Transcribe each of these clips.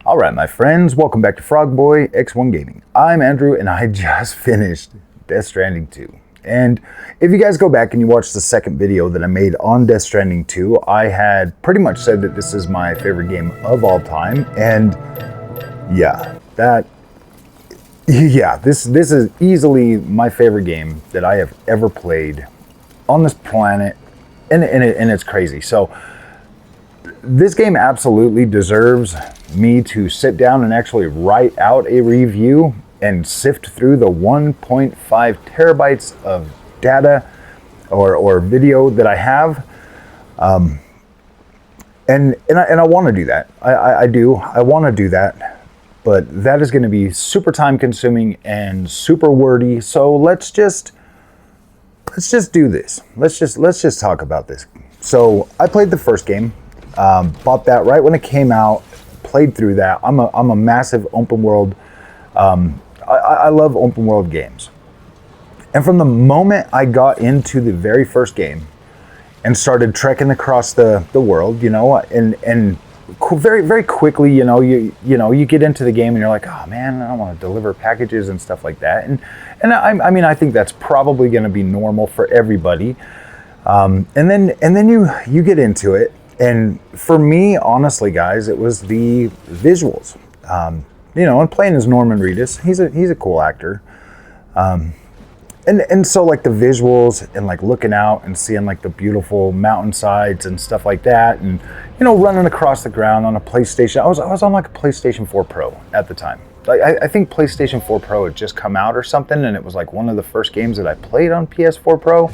Alright my friends, welcome back to Frogboy X1 Gaming. I'm Andrew and I just finished Death Stranding 2. And if you guys go back and you watch the second video that I made on Death Stranding 2, I had pretty much said that this is my favorite game of all time. And this is easily my favorite game that I have ever played on this planet. And it's crazy. So this game absolutely deserves me to sit down and actually write out a review and sift through the 1.5 terabytes of data or video that I have. And I want to do that. I want to do that. But that is going to be super time consuming and super wordy. So let's just do this. Let's just talk about this. So I played the first game. Bought that right when it came out, played through that. I'm a massive open world, I love open world games. And from the moment I got into the very first game and started trekking across the world, you know, and very, very quickly, you get into the game and you're like, oh man, I don't want to deliver packages and stuff like that. And I mean, I think that's probably going to be normal for everybody. And then you get into it. And for me, honestly, guys, it was the visuals. And playing as Norman Reedus, he's a cool actor. And so like the visuals and like looking out and seeing like the beautiful mountainsides and stuff like that, and running across the ground on a PlayStation. I was on like a PlayStation 4 Pro at the time. Like I think PlayStation 4 Pro had just come out or something, and it was like one of the first games that I played on PS4 Pro.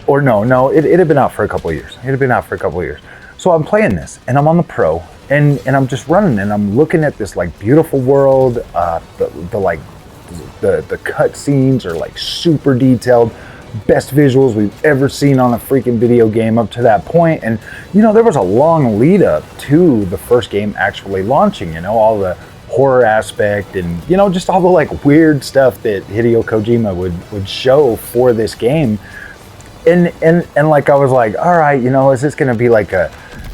Or no, it had been out for a couple of years. So I'm playing this, and I'm on the Pro, and I'm just running, and I'm looking at this like beautiful world. The cut scenes are like super detailed, best visuals we've ever seen on a freaking video game up to that point. And there was a long lead up to the first game actually launching. All the horror aspect and just all the like weird stuff that Hideo Kojima would show for this game. And like I was like, all right, is this gonna be like a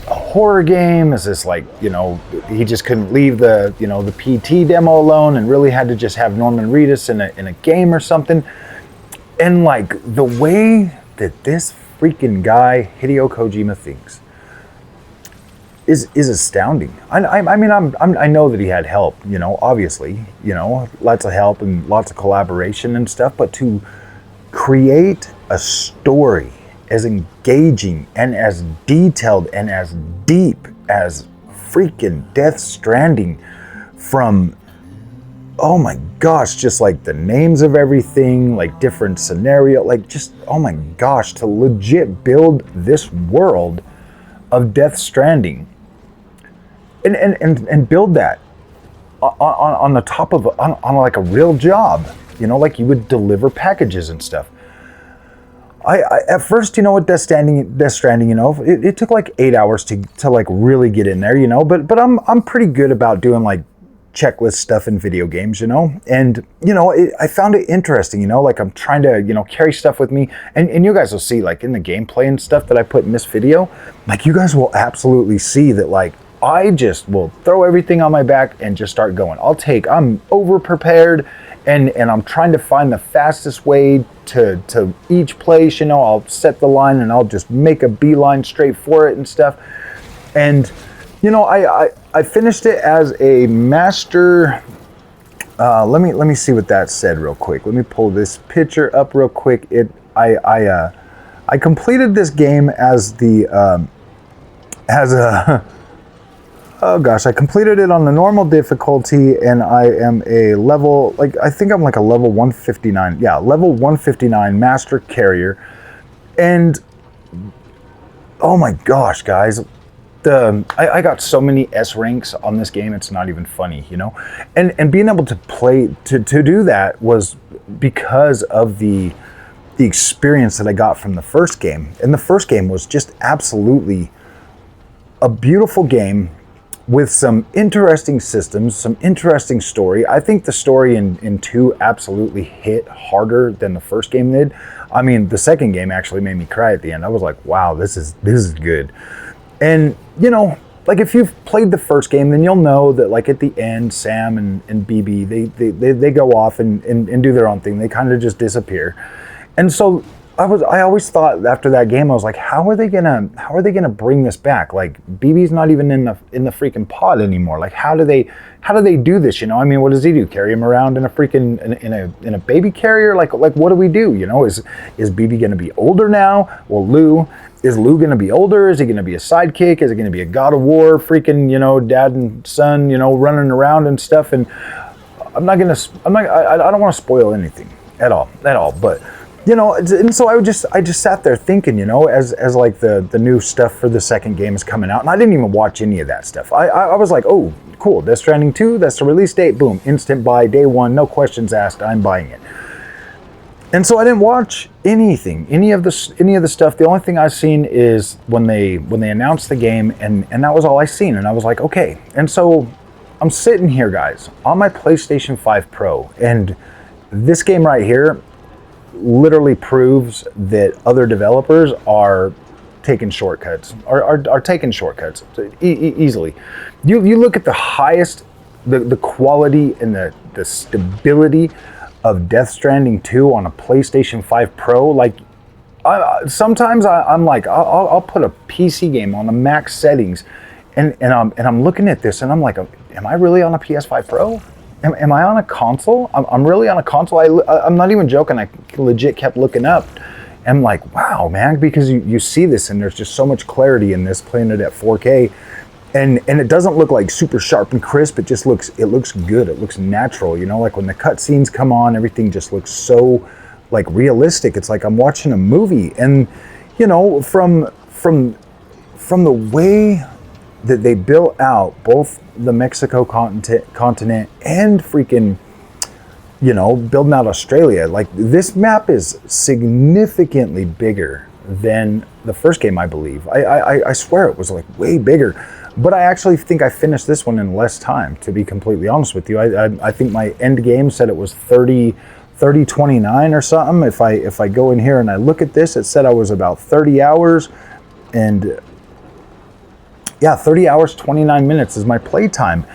horror game? Is this like, he just couldn't leave the the PT demo alone and really had to just have Norman Reedus in a game or something? And like the way that this freaking guy Hideo Kojima thinks is astounding. I mean I know that he had help, obviously, lots of help and lots of collaboration and stuff, but to create a story as engaging and as detailed and as deep as freaking Death Stranding, from, oh my gosh, just like the names of everything, like different scenario, like just, oh my gosh, to legit build this world of Death Stranding and build that on the top of, on like a real job, like you would deliver packages and stuff. I at first, with Death Stranding, it took like 8 hours to like really get in there, but I'm pretty good about doing like checklist stuff in video games, and I found it interesting, like I'm trying to carry stuff with me, and you guys will see like in the gameplay and stuff that I put in this video, like you guys will absolutely see that like I just will throw everything on my back and just start going. I'm over prepared. And I'm trying to find the fastest way to each place, I'll set the line and I'll just make a beeline straight for it and stuff. And, I finished it as a master. Let me see what that said real quick. Let me pull this picture up real quick. I completed this game as oh gosh, I completed it on the normal difficulty, and I am a level, I think I'm like a level 159. Yeah, level 159 master carrier. And oh my gosh, guys, I got so many S ranks on this game, it's not even funny, And being able to play, to do that was because of the experience that I got from the first game. And the first game was just absolutely a beautiful game, with some interesting systems, some interesting story. I think the story in 2 absolutely hit harder than the first game did. I mean, the second game actually made me cry at the end. I was like, wow, this is good. And, like if you've played the first game, then you'll know that like at the end, Sam and BB, they go off and do their own thing. They kind of just disappear. And so I always thought after that game, I was like, how are they gonna bring this back? Like BB's not even in the freaking pod anymore. Like how do they do this? You know, I mean, what does he do? Carry him around in a freaking in a baby carrier? Like what do we do? You know, is BB gonna be older now? Well, is Lou going to be older? Is he going to be a sidekick? Is it going to be a God of War freaking, you know, dad and son, you know, running around and stuff? And I don't want to spoil anything at all. But, you know, and so I just sat there thinking, you know, as like the new stuff for the second game is coming out. And I didn't even watch any of that stuff. I was like, oh, cool. Death Stranding 2, that's the release date. Boom. Instant buy, day one. No questions asked. I'm buying it. And so I didn't watch anything, any of the stuff. The only thing I've seen is when they announced the game, and that was all I seen. And I was like, okay. And so I'm sitting here, guys, on my PlayStation 5 Pro, and this game right here literally proves that other developers are taking shortcuts, are taking shortcuts easily. You look at the highest, the quality and the stability of Death Stranding 2 on a PlayStation 5 Pro. Like sometimes I'm like, I'll put a PC game on the max settings, and I'm looking at this and I'm like, am I really on a PS5 Pro? Am I on a console? I'm really on a console. I'm not even joking. I legit kept looking up. I'm like, wow, man, because you see this and there's just so much clarity in this, playing it at 4K. And it doesn't look like super sharp and crisp. It looks good. It looks natural. You know, like when the cutscenes come on, everything just looks so like realistic. It's like I'm watching a movie. And you know, from the way that they built out both the Mexico continent and freaking, you know, building out Australia, like this map is significantly bigger than the first game, I believe. I swear it was like way bigger. But I actually think I finished this one in less time, to be completely honest with you. I think my end game said it was 30-29 or something. If I go in here and I look at this, it said I was about 30 hours. And yeah, 30 hours, 29 minutes is my play time.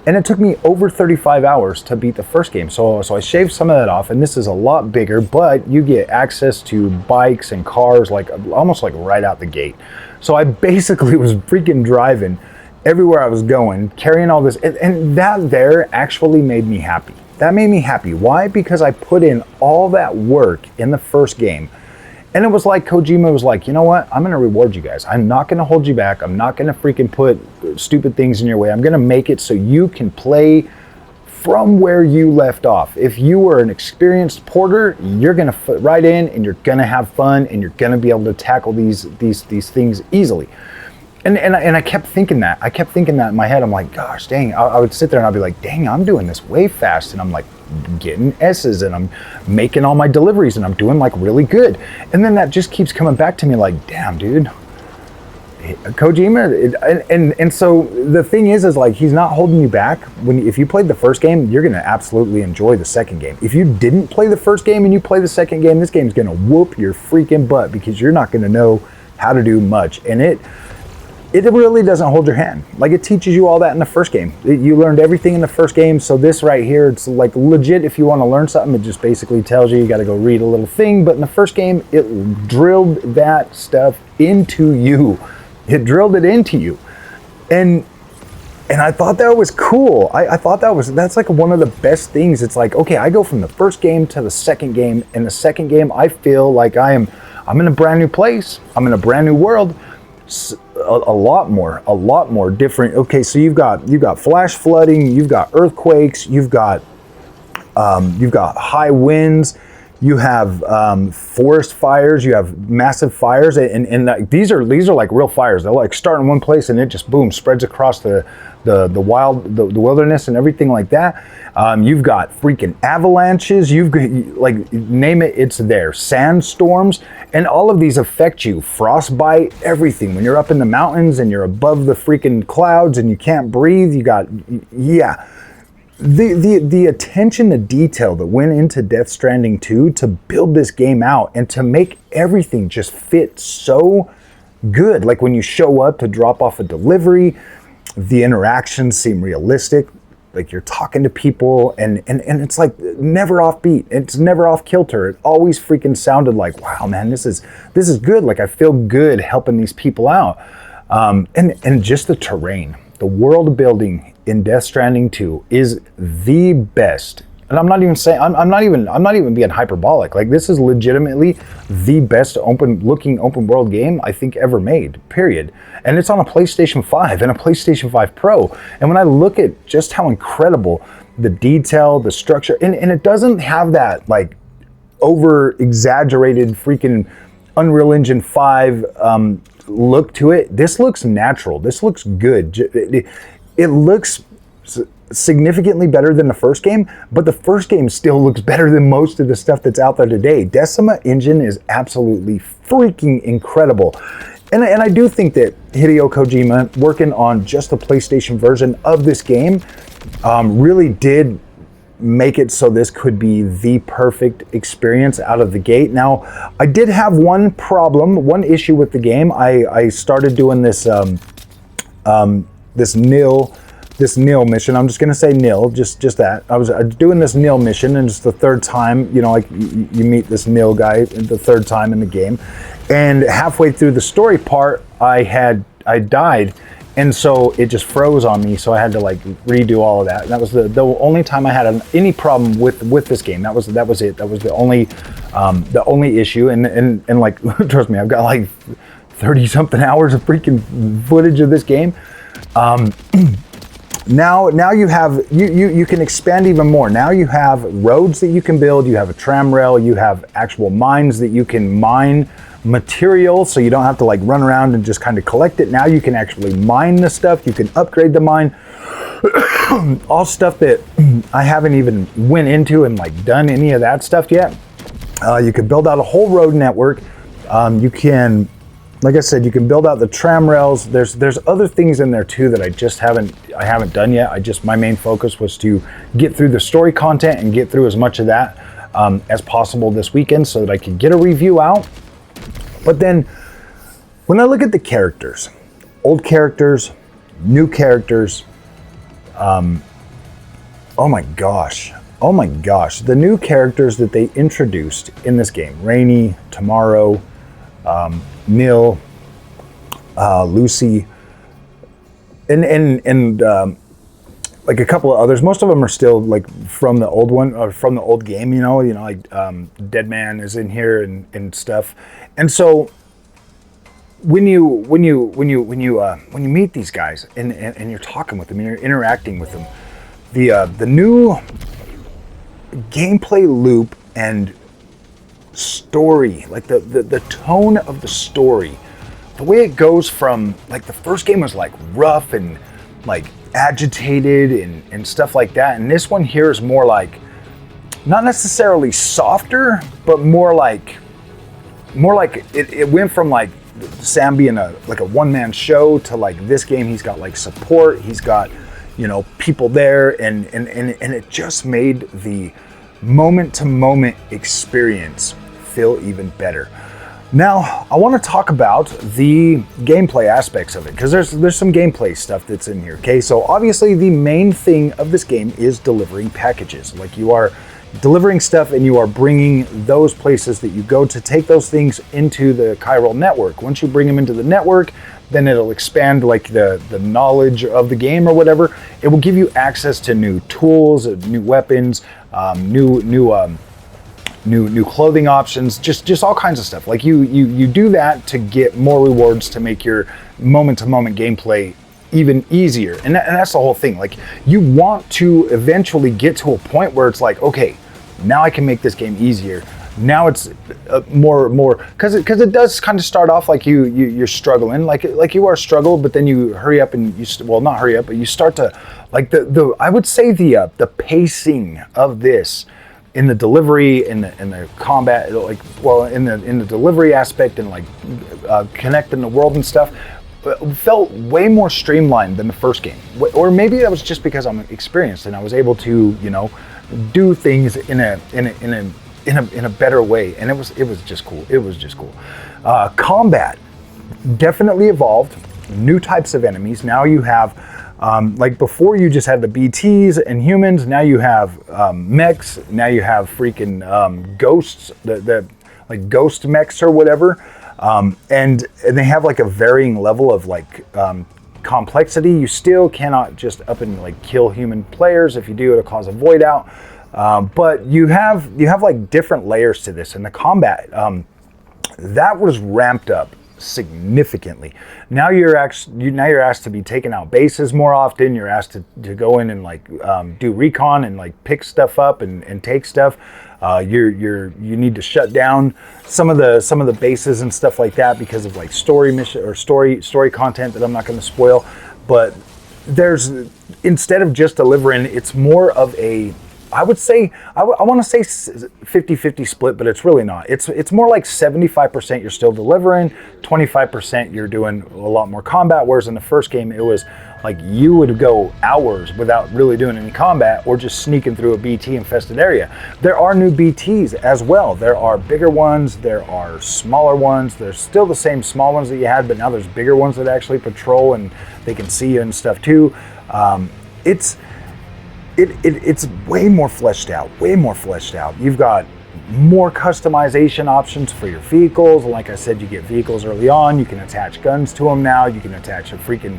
And it took me over 35 hours to beat the first game. So I shaved some of that off, and this is a lot bigger, but you get access to bikes and cars like almost like right out the gate. So I basically was freaking driving everywhere I was going, carrying all this, and that there actually made me happy. That made me happy. Why? Because I put in all that work in the first game. And it was like Kojima was like, you know what? I'm going to reward you guys. I'm not going to hold you back. I'm not going to freaking put stupid things in your way. I'm going to make it so you can play from where you left off. If you were an experienced porter, you're going to fit right in and you're going to have fun and you're going to be able to tackle these things easily. And I kept thinking that. I kept thinking that in my head. I'm like, gosh, dang. I would sit there and I'd be like, dang, I'm doing this way fast. And I'm like getting S's and I'm making all my deliveries and I'm doing like really good. And then that just keeps coming back to me like, damn, dude. Kojima, and so the thing is like he's not holding you back. If you played the first game, you're gonna absolutely enjoy the second game. If you didn't play the first game and you play the second game, this game's gonna whoop your freaking butt because you're not gonna know how to do much. And it really doesn't hold your hand. Like it teaches you all that in the first game. You learned everything in the first game. So this right here, it's like legit. If you want to learn something, it just basically tells you got to go read a little thing. But in the first game, it drilled that stuff into you. It drilled it into you. And I thought that was cool. I thought that's like one of the best things. It's like, okay, I go from the first game to the second game. In the second game, I feel like I'm in a brand new place. I'm in a brand new world. A lot more different. Okay, so you've got flash flooding, you've got earthquakes, you've got high winds, you have forest fires, you have massive fires, and these are like real fires. They'll like start in one place and it just boom spreads across the wilderness and everything like that. You've got freaking avalanches. You've got, like, name it, it's there. Sandstorms, and all of these affect you. Frostbite, everything. When you're up in the mountains and you're above the freaking clouds and you can't breathe, you got, yeah. The attention to detail that went into Death Stranding 2 to build this game out and to make everything just fit so good. Like when you show up to drop off a delivery, The interactions seem realistic. Like you're talking to people and it's like never offbeat. It's never off kilter. It always freaking sounded like, wow, man, this is good. Like I feel good helping these people out. And just the terrain, the world building in Death Stranding 2 is the best. And I'm not even saying, I'm not even being hyperbolic. Like this is legitimately the best open world game I think ever made, period. And it's on a PlayStation 5 and a PlayStation 5 Pro. And when I look at just how incredible the detail, the structure, and it doesn't have that like over exaggerated freaking Unreal Engine 5 look to it. This looks natural. This looks good. It looks significantly better than the first game, but the first game still looks better than most of the stuff that's out there today. Decima engine is absolutely freaking incredible. And I do think that Hideo Kojima, working on just the PlayStation version of this game, really did make it so this could be the perfect experience out of the gate. Now, I did have one issue with the game. I started doing this this nil mission. I'm just gonna say nil, just that. I was doing this nil mission, and it's the third time, you know, like you meet this nil guy the third time in the game. And halfway through the story part, I died, and so it just froze on me. So I had to like redo all of that. And that was the only time I had any problem with this game. That was it. That was the only issue. And like trust me, I've got like 30 something hours of freaking footage of this game. Now you have you can expand even more. Now you have roads that you can build, you have a tram rail, you have actual mines that you can mine material, so you don't have to like run around and just kind of collect it. Now you can actually mine the stuff, you can upgrade the mine. All stuff that I haven't even went into and like done any of that stuff yet. You can build out a whole road network. You can, like I said, you can build out the tram rails. There's other things in there too that I haven't done yet. My main focus was to get through the story content and get through as much of that as possible this weekend so that I could get a review out. But then when I look at the characters, old characters, new characters, oh my gosh, the new characters that they introduced in this game, Rainy, Tomorrow, Mill, Lucy, and like a couple of others. Most of them are still like from the old one or from the old game. You know, like Dead Man is in here and stuff. And so when you meet these guys and you're talking with them and you're interacting with them, the new gameplay loop and story, like the tone of the story, the way it goes from like the first game was like rough and like agitated and stuff like that, and this one here is more like not necessarily softer, but more like it went from like Sam being a one-man show to like this game he's got like support, he's got, you know, people there, and it just made the moment-to-moment experience feel even better. Now, I want to talk about the gameplay aspects of it, because there's some gameplay stuff that's in here, okay? So obviously the main thing of this game is delivering packages. Like you are delivering stuff and you are bringing those places that you go to take those things into the chiral network. Once you bring them into the network, then it'll expand like the knowledge of the game or whatever. It will give you access to new tools, new weapons, new clothing options, just all kinds of stuff. Like you do that to get more rewards to make your moment-to-moment gameplay even easier. And that's the whole thing. Like you want to eventually get to a point where it's like, okay, now I can make this game easier. Now it's more because it does kind of start off like you're struggling, like you are struggle, but then you hurry up and not hurry up, but you start to like the I would say the pacing of this in the delivery in the combat, like in the delivery aspect and like connecting the world and stuff, felt way more streamlined than the first game. Or maybe that was just because I'm experienced and I was able to, you know, do things in a better way, and it was just cool. It was just cool. Combat definitely evolved. New types of enemies. Now you have Like before you just had the BTs and humans, now you have mechs, now you have freaking ghosts, the like ghost mechs or whatever. And they have like a varying level of like complexity. You still cannot just up and like kill human players. If you do, it'll cause a void out. But you have like different layers to this, and the combat that was ramped up significantly. Now you're asked to be taking out bases more often. You're asked to go in and like do recon and like pick stuff up and take stuff. You need to shut down some of the bases and stuff like that because of like story mission or story content that I'm not going to spoil. But there's, instead of just delivering, it's more of a, I would say, I want to say 50-50 split, but it's really not. It's more like 75% you're still delivering, 25% you're doing a lot more combat, whereas in the first game it was like you would go hours without really doing any combat or just sneaking through a BT infested area. There are new BTs as well. There are bigger ones, there are smaller ones. There's still the same small ones that you had, but now there's bigger ones that actually patrol and they can see you and stuff too. It's way more fleshed out, You've got more customization options for your vehicles. Like I said, you get vehicles early on. You can attach guns to them now. You can attach a freaking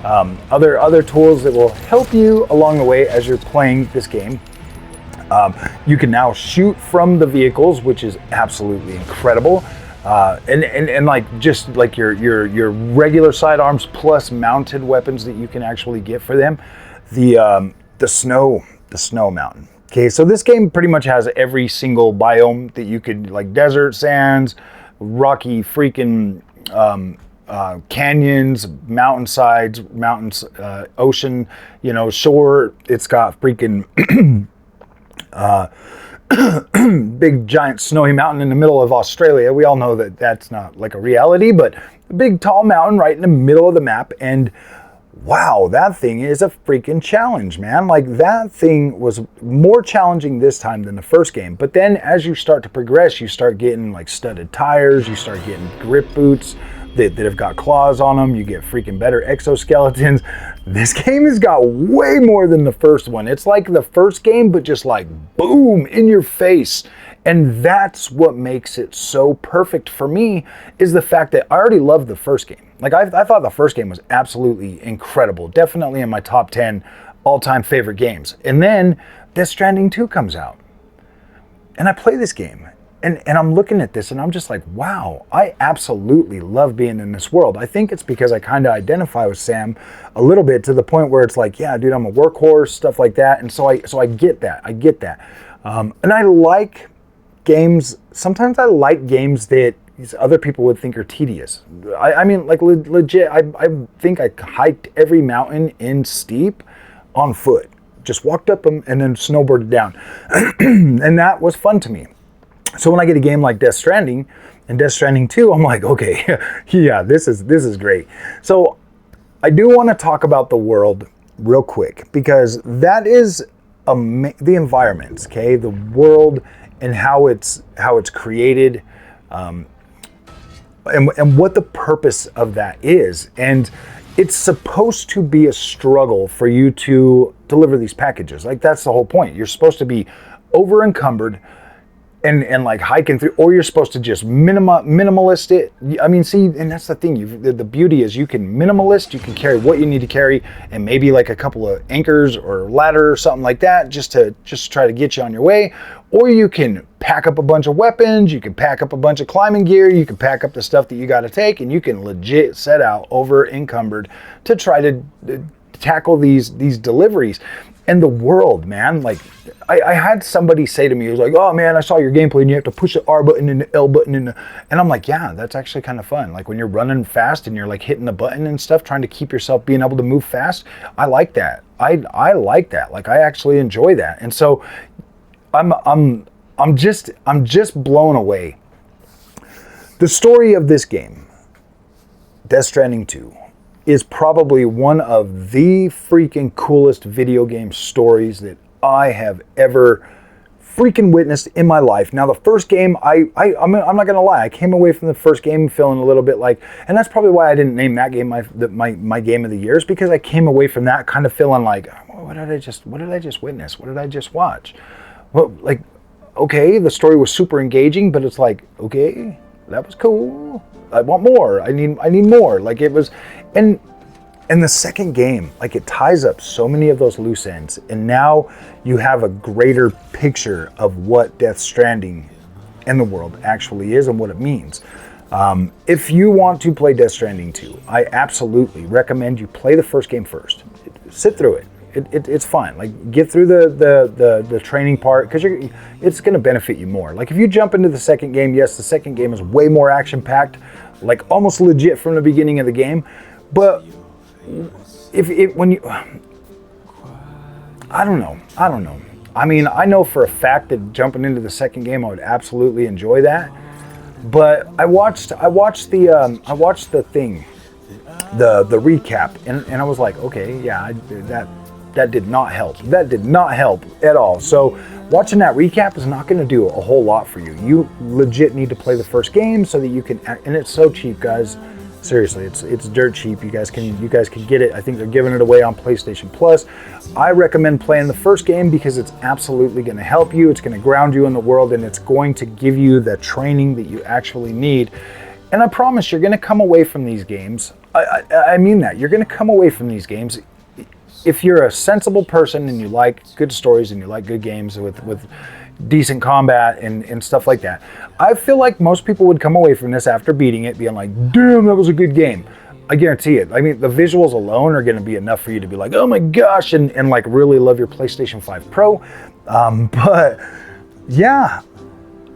other tools that will help you along the way as you're playing this game. You can now shoot from the vehicles, which is absolutely incredible. And like just like your regular sidearms plus mounted weapons that you can actually get for them. The snow mountain. Okay, so this game pretty much has every single biome that you could, like desert, sands, rocky freaking canyons, mountainsides, mountains, ocean, shore. It's got freaking big giant snowy mountain in the middle of Australia. We all know that that's not like a reality, but a big tall mountain right in the middle of the map. And wow, that thing is a freaking challenge, man. Like that thing was more challenging this time than the first game. But then as you start to progress, you start getting like studded tires, you start getting grip boots that have got claws on them, you get freaking better exoskeletons. This game has got way more than the first one. It's like the first game, but just like boom, in your face. And that's what makes it so perfect for me, is the fact that I already loved the first game. Like I thought the first game was absolutely incredible. Definitely in my top 10 all-time favorite games. And then Death Stranding 2 comes out. And I play this game. And I'm looking at this and I'm just like, wow, I absolutely love being in this world. I think it's because I kind of identify with Sam a little bit, to the point where it's like, yeah, dude, I'm a workhorse, stuff like that. And so I get that. And I like games. Sometimes I like games that other people would think are tedious. I mean, like legit, I think I hiked every mountain in Steep on foot. Just walked up them and then snowboarded down. And that was fun to me. So when I get a game like Death Stranding and Death Stranding 2, I'm like, okay, yeah, this is great. So I do want to talk about the world real quick, because that is the environments, okay? The world and how it's created, and what the purpose of that is. And it's supposed to be a struggle for you to deliver these packages. Like that's the whole point. You're supposed to be over encumbered and like hiking through, or you're supposed to just minimalist it. I mean, see, and that's the thing. The beauty is you can minimalist, you can carry what you need to carry, and maybe like a couple of anchors or ladder or something like that, just to try to get you on your way. Or you can pack up a bunch of weapons, you can pack up a bunch of climbing gear, you can pack up the stuff that you got to take, and you can legit set out over encumbered to try to tackle these deliveries. And the world, man, like I had somebody say to me, it was like, oh man, I saw your gameplay and you have to push the R button and the L button and I'm like, yeah, that's actually kind of fun. Like when you're running fast and you're like hitting the button and stuff, trying to keep yourself being able to move fast. I like that. I like that. Like I actually enjoy that. And so I'm just blown away. The story of this game, Death Stranding 2, is probably one of the freaking coolest video game stories that I have ever freaking witnessed in my life. Now, the first game, I'm not gonna lie, I came away from the first game feeling a little bit like, and that's probably why I didn't name that game my game of the year, is because I came away from that kind of feeling like, what did I just witness? What did I just watch? Well, like, okay, the story was super engaging, but it's like, okay, that was cool. I want more. I need more. Like, it was, and the second game, like, it ties up so many of those loose ends, and now you have a greater picture of what Death Stranding in the world actually is and what it means. If you want to play Death Stranding 2, I absolutely recommend you play the first game first. Sit through it. It's fine. Like, get through the training part, because it's going to benefit you more. Like, if you jump into the second game, yes, the second game is way more action-packed, like almost legit from the beginning of the game. But I don't know. I mean, I know for a fact that jumping into the second game, I would absolutely enjoy that. But I watched the thing, the recap, and I was like, okay, yeah, that did not help. That did not help at all. So watching that recap is not going to do a whole lot for you. You legit need to play the first game so that you can, and it's so cheap, guys. Seriously, it's dirt cheap. You guys can get it. I think they're giving it away on PlayStation Plus. I recommend playing the first game because it's absolutely going to help you. It's going to ground you in the world, and it's going to give you the training that you actually need. And I promise you're going to come away from these games. I mean that. You're going to come away from these games, if you're a sensible person and you like good stories and you like good games with decent combat and stuff like that. I feel like most people would come away from this after beating it being like, damn, that was a good game. I guarantee it. I mean, the visuals alone are going to be enough for you to be like, oh my gosh, and like really love your PlayStation 5 Pro. But yeah,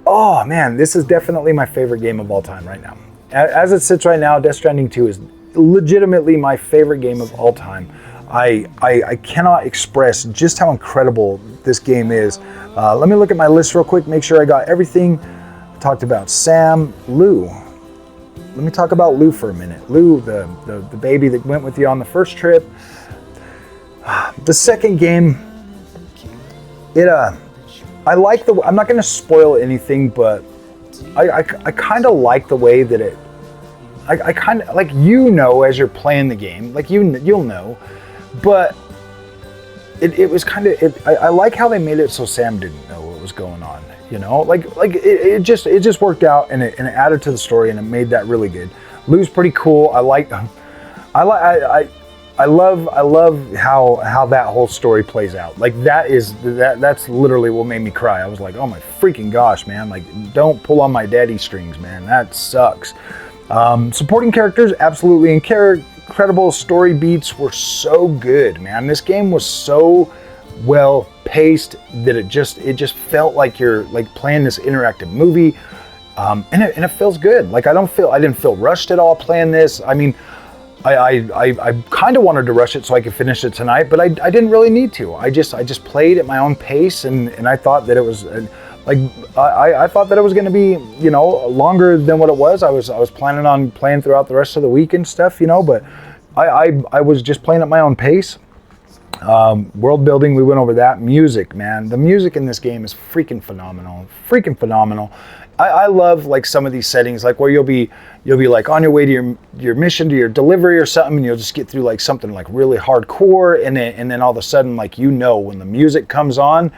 oh man, this is definitely my favorite game of all time right now. As it sits right now, Death Stranding 2 is legitimately my favorite game of all time. I cannot express just how incredible this game is. Let me look at my list real quick, make sure I got everything. I talked about Sam, Lou. Let me talk about Lou for a minute. Lou, the baby that went with you on the first trip. The second game, I like I'm not going to spoil anything, but I kind of like the way that I kind of, like, you know, as you're playing the game, like you'll know, but it was kind of, I like how they made it so Sam didn't know what was going on, you know, like it just worked out, and it added to the story, and it made that really good. Lou's pretty cool. I love how that whole story plays out. Like, that's literally what made me cry. I was like, oh my freaking gosh, man, like, don't pull on my daddy strings, man, that sucks. Supporting characters, absolutely incredible. Story beats were so good, man. This game was so well paced that it just felt like you're like playing this interactive movie, and it feels good. Like, I didn't feel rushed at all playing this. I mean, I kind of wanted to rush it so I could finish it tonight, but I didn't really need to. I just played at my own pace, and I thought that it was I thought that it was going to be, you know, longer than what it was. I was planning on playing throughout the rest of the week and stuff, you know, but I was just playing at my own pace. World building, we went over that. Music, man, the music in this game is freaking phenomenal. I love, like, some of these settings, like where you'll be like on your way to your mission, to your delivery or something, and you'll just get through like something like really hardcore, and then all of a sudden, like, you know, when the music comes on,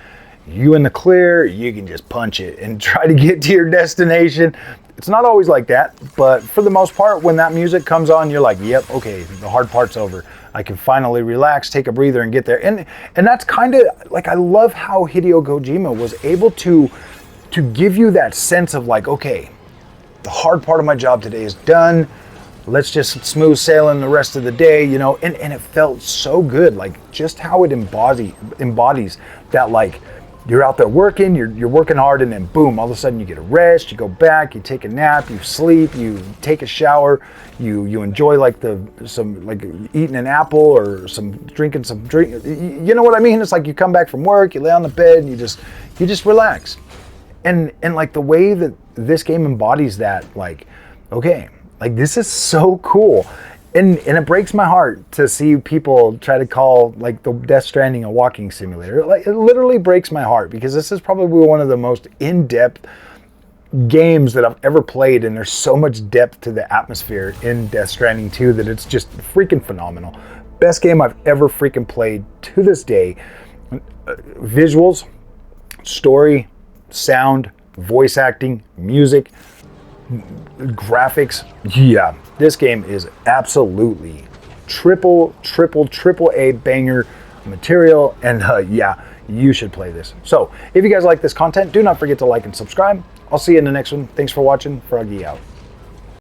you in the clear, you can just punch it and try to get to your destination. It's not always like that, but for the most part, when that music comes on, you're like, yep, okay, the hard part's over. I can finally relax, take a breather, and get there. And that's kind of like, I love how Hideo Kojima was able to give you that sense of like, okay, the hard part of my job today is done. Let's just smooth sailing the rest of the day, you know. And it felt so good, like just how it embodies that, like, you're out there working, you're working hard, and then boom, all of a sudden you get a rest, you go back, you take a nap, you sleep, you take a shower, you enjoy like eating an apple or drinking some drink. You know what I mean? It's like you come back from work, you lay on the bed, and you just relax. And like the way that this game embodies that, like, okay, like, this is so cool. And it breaks my heart to see people try to call like the Death Stranding a walking simulator. Like, it literally breaks my heart because this is probably one of the most in-depth games that I've ever played, and there's so much depth to the atmosphere in Death Stranding 2 that it's just freaking phenomenal. Best game I've ever freaking played to this day. Visuals, story, sound, voice acting, music, graphics. Yeah, this game is absolutely triple A banger material, and yeah, you should play this. So if you guys like this content, do not forget to like and subscribe. I'll see you in the next one. Thanks for watching. Froggy out.